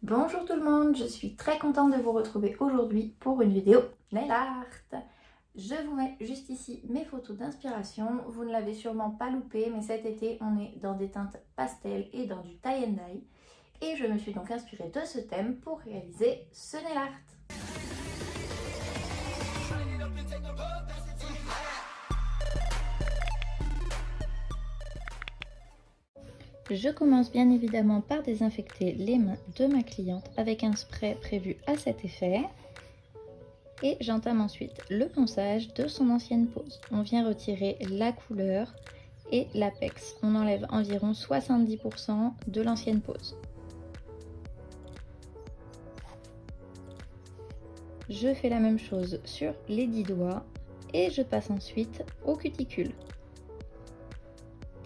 Bonjour tout le monde, je suis très contente de vous retrouver aujourd'hui pour une vidéo nail art. Je vous mets juste ici mes photos d'inspiration. Vous ne l'avez sûrement pas loupé, mais cet été on est dans des teintes pastel et dans du tie and dye. Et je me suis donc inspirée de ce thème pour réaliser ce nail art. Je commence bien évidemment par désinfecter les mains de ma cliente avec un spray prévu à cet effet. Et j'entame ensuite le ponçage de son ancienne pose. On vient retirer la couleur et l'apex. On enlève environ 70% de l'ancienne pose. Je fais la même chose sur les 10 doigts et je passe ensuite au cuticule.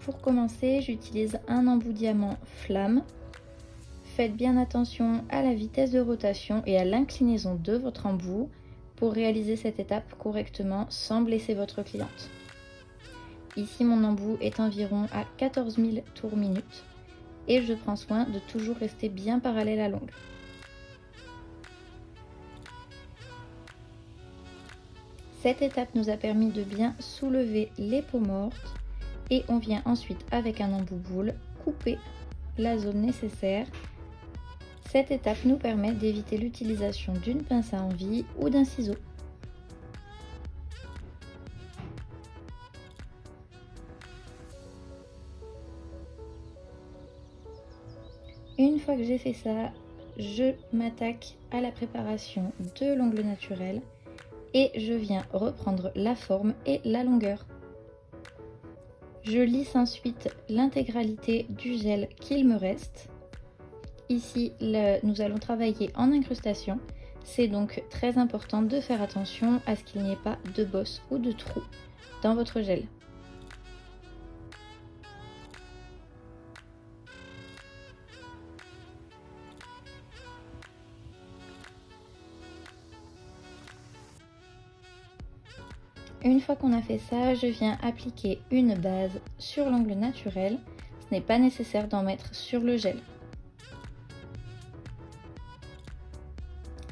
Pour commencer, j'utilise un embout diamant flamme. Faites bien attention à la vitesse de rotation et à l'inclinaison de votre embout pour réaliser cette étape correctement sans blesser votre cliente. Ici, mon embout est environ à 14 000 tours minute et je prends soin de toujours rester bien parallèle à l'ongle. Cette étape nous a permis de bien soulever les peaux mortes et on vient ensuite avec un embout boule couper la zone nécessaire. Cette étape nous permet d'éviter l'utilisation d'une pince à envie ou d'un ciseau. Une fois que j'ai fait ça, je m'attaque à la préparation de l'ongle naturel et je viens reprendre la forme et la longueur. Je lisse ensuite l'intégralité du gel qu'il me reste. Ici, nous allons travailler en incrustation. C'est donc très important de faire attention à ce qu'il n'y ait pas de bosses ou de trous dans votre gel. Une fois qu'on a fait ça, je viens appliquer une base sur l'ongle naturel. Ce n'est pas nécessaire d'en mettre sur le gel.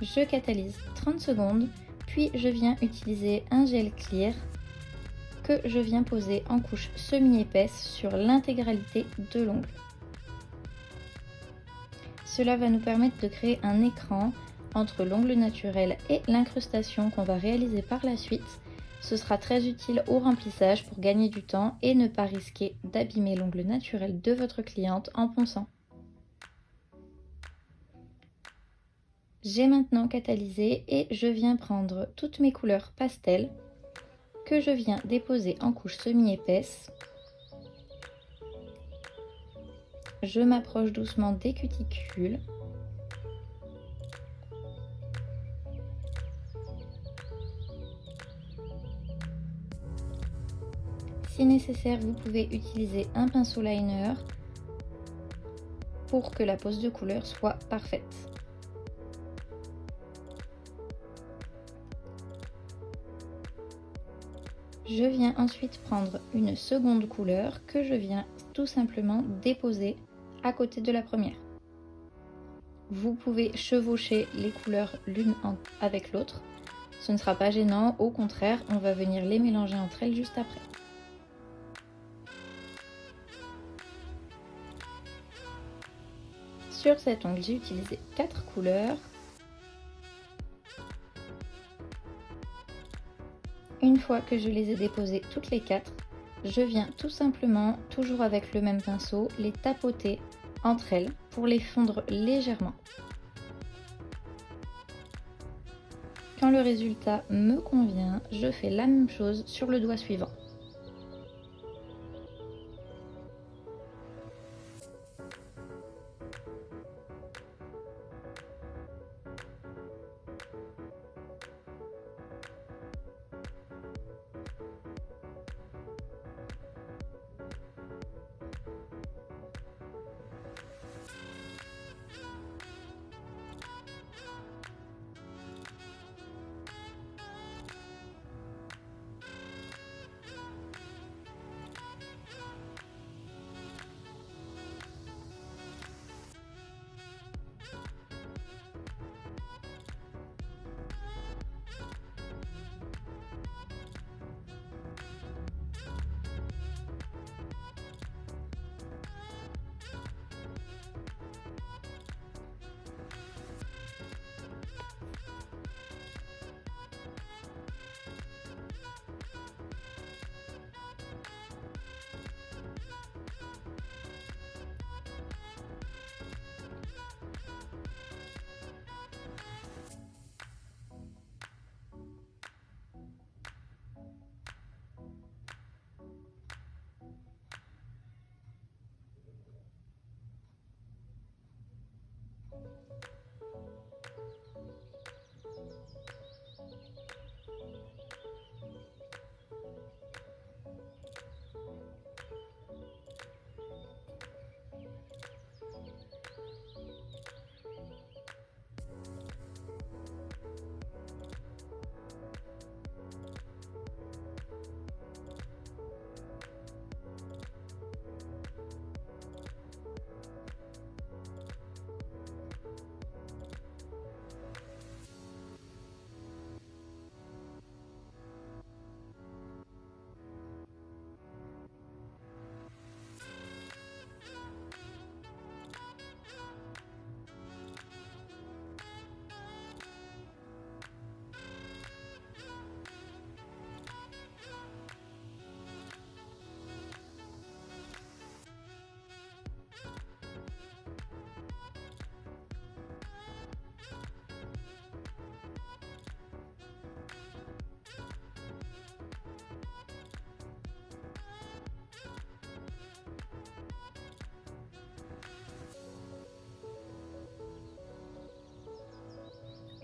Je catalyse 30 secondes, puis je viens utiliser un gel clear que je viens poser en couche semi-épaisse sur l'intégralité de l'ongle. Cela va nous permettre de créer un écran entre l'ongle naturel et l'incrustation qu'on va réaliser par la suite. Ce sera très utile au remplissage pour gagner du temps et ne pas risquer d'abîmer l'ongle naturel de votre cliente en ponçant. J'ai maintenant catalysé et je viens prendre toutes mes couleurs pastel que je viens déposer en couche semi-épaisse. Je m'approche doucement des cuticules. Si nécessaire, vous pouvez utiliser un pinceau liner pour que la pose de couleur soit parfaite. Je viens ensuite prendre une seconde couleur que je viens tout simplement déposer à côté de la première. Vous pouvez chevaucher les couleurs l'une avec l'autre. Ce ne sera pas gênant, au contraire, on va venir les mélanger entre elles juste après. Sur cet ongle, j'ai utilisé 4 couleurs. Une fois que je les ai déposées toutes les 4, je viens tout simplement, toujours avec le même pinceau, les tapoter entre elles pour les fondre légèrement. Quand le résultat me convient, je fais la même chose sur le doigt suivant.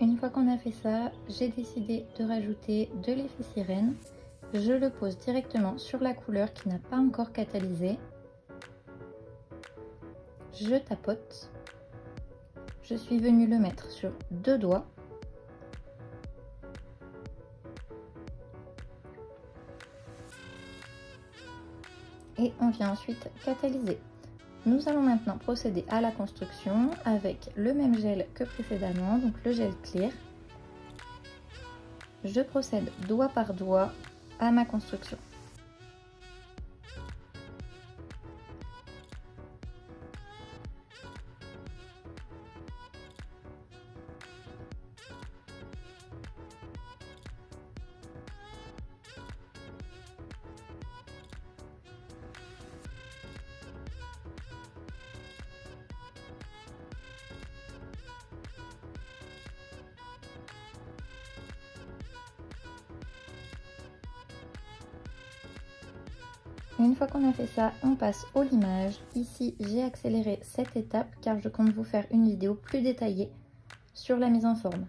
Une fois qu'on a fait ça, j'ai décidé de rajouter de l'effet sirène. Je le pose directement sur la couleur qui n'a pas encore catalysé. Je tapote. Je suis venue le mettre sur 2 doigts. Et on vient ensuite catalyser. Nous allons maintenant procéder à la construction avec le même gel que précédemment, donc le gel clear. Je procède doigt par doigt à ma construction. Une fois qu'on a fait ça, on passe au limage. Ici, j'ai accéléré cette étape car je compte vous faire une vidéo plus détaillée sur la mise en forme.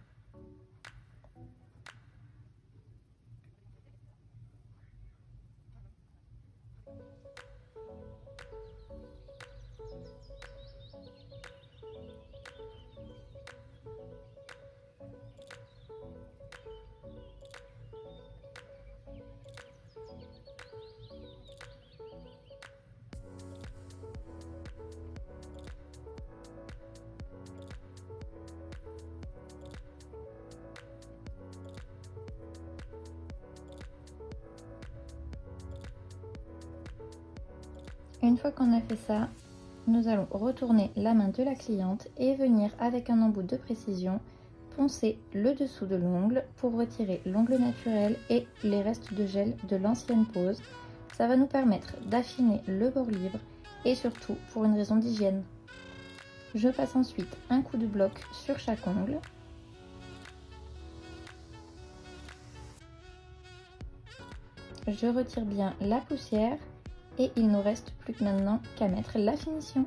Une fois qu'on a fait ça, nous allons retourner la main de la cliente et venir avec un embout de précision poncer le dessous de l'ongle pour retirer l'ongle naturel et les restes de gel de l'ancienne pose. Ça va nous permettre d'affiner le bord libre et surtout pour une raison d'hygiène. Je passe ensuite un coup de bloc sur chaque ongle. Je retire bien la poussière. Et il nous reste plus que maintenant qu'à mettre la finition.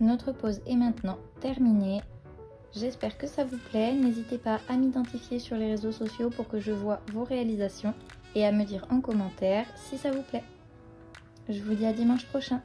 Notre pose est maintenant terminée. J'espère que ça vous plaît. N'hésitez pas à m'identifier sur les réseaux sociaux pour que je voie vos réalisations et à me dire en commentaire si ça vous plaît. Je vous dis à dimanche prochain.